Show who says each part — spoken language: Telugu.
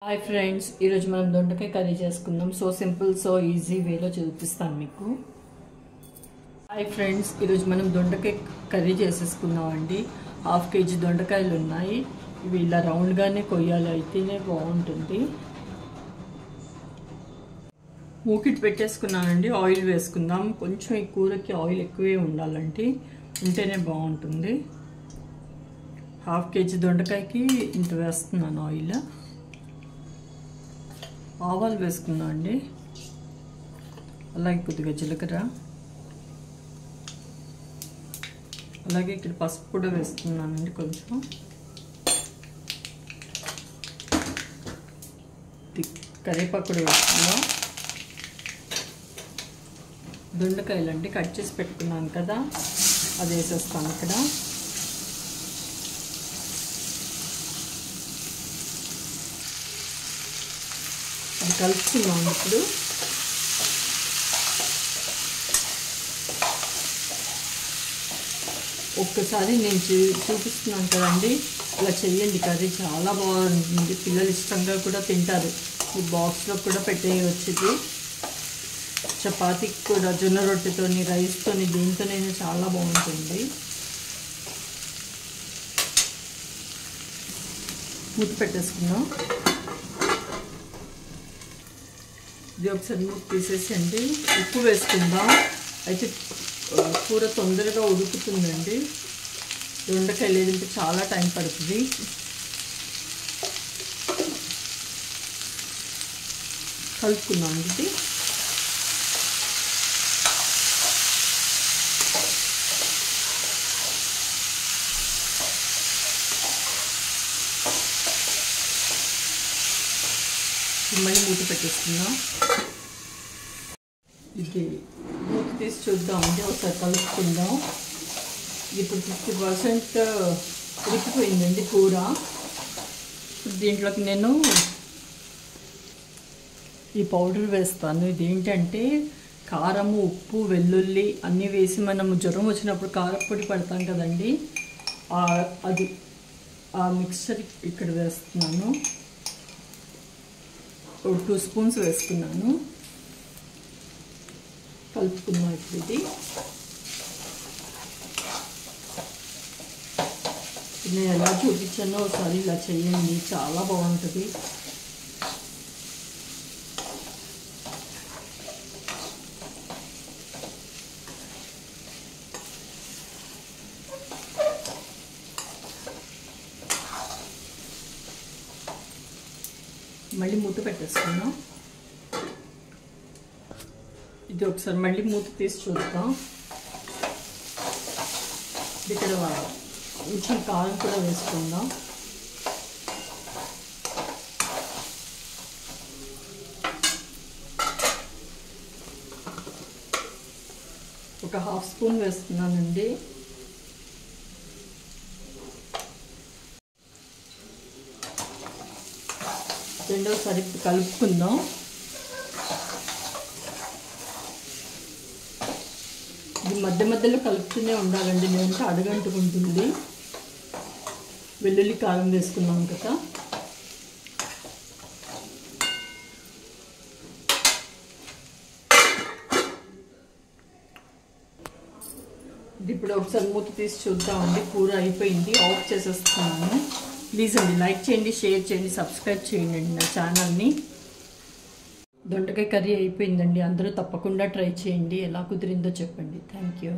Speaker 1: హాయ్ ఫ్రెండ్స్, ఈరోజు మనం దొండకాయ కర్రీ చేసుకుందాం. సో సింపుల్ సో ఈజీ వేలో చూపిస్తాను మీకు. హాయ్ ఫ్రెండ్స్, ఈరోజు మనం దొండకాయ కర్రీ చేసేసుకుందామండి. 1/2 kg దొండకాయలు ఉన్నాయి. ఇవి ఇలా రౌండ్గానే కొయ్యాలి, అయితేనే బాగుంటుంది. మూకిట్ పెట్టేసుకున్నానండి. ఆయిల్ వేసుకుందాం. కొంచెం ఈ కూరకి ఆయిల్ ఎక్కువే ఉండాలండి, ఉంటేనే బాగుంటుంది. 1/2 kg దొండకాయకి ఇంత వేస్తున్నాను ఆయిల్. ఆవాలు వేసుకున్నాం అండి, అలాగే కొద్దిగా జీలకర్ర, అలాగే ఇక్కడ పసుపు కూడా వేస్తున్నానండి. కొంచెం కరివేపాకు కూడా వేసుకుందాం. దొండకాయలు అండి కట్ చేసి పెట్టుకున్నాను కదా, అది వేసేస్తాను ఇక్కడ. అది కలుపుకున్నాం. ఇప్పుడు ఒక్కసారి నేను చూపిస్తున్నాను కదండి, ఇలా చెయ్యండి. కర్రీ చాలా బాగుంటుంది, పిల్లలు ఇష్టంగా కూడా తింటారు. ఈ బాక్స్లో కూడా పెట్టేయచ్చుది. చపాతీకి కూడా, జొన్న రొట్టెతోని, రైస్తోని, దీంతోనైనా చాలా బాగుంటుంది. మూత పెట్టేసుకుందాం. ఇది ఒకసారి మూత తీసేసండి. ఉప్పు వేసుకుందాం. అయితే కూర తొందరగా ఉడుకుతుందండి. దొండకాయ లేదంటే చాలా టైం పడుతుంది. కలుపుకుందాం ఇది. మళ్ళీ మూత పెట్టేసుకుందాం. ఇది మూత తీసి చూద్దామండి, ఒకసారి కలుపుకుందాం. ఇప్పుడు 50% ఉడికిపోయిందండి కూర. దీంట్లోకి నేను ఈ పౌడర్ వేస్తాను. ఇదేంటంటే కారము, ఉప్పు, వెల్లుల్లి అన్నీ వేసి మనము జ్వరం వచ్చినప్పుడు కారపొడి పడతాం కదండి, అది ఆ మిక్స్చర్ ఇక్కడ వేస్తున్నాను. 2 స్పూన్స్ వేసుకున్నాను. కలుపుకున్నాం. ఇప్పుడు ఇది నేను ఎలా చూపించానో ఒకసారి ఇలా చేయండి, చాలా బాగుంటుంది. మళ్ళీ మూత పెట్టేసుకున్నాం. ఇది ఒకసారి మళ్ళీ మూత తీసి చూద్దాం. ఇక్కడ కొంచెం కారం కూడా వేసుకుందాం. ఒక 1/2 స్పూన్ వేస్తున్నానండి. రెండోసారి కలుపుకుందాం. ఇది మధ్య మధ్యలో కలుపుతూనే ఉండాలండి, లేదంటే అడుగంటుకుంటుంది. వెల్లుల్లి కారం వేసుకున్నాం కదా. ఇది ఇప్పుడు ఒకసారి మూత తీసి చూద్దామండి. కూర అయిపోయింది, ఆఫ్ చేసేస్తున్నాను. ప్లీజ్ అండి లైక్ చేయండి, షేర్ చేయండి, సబ్స్క్రైబ్ చేయండి నా ఛానల్ని. దొండకాయ కర్రీ అయిపోయిందండి. అందరూ తప్పకుండా ట్రై చేయండి. ఎలా కుదిరిందో చెప్పండి. Thank you.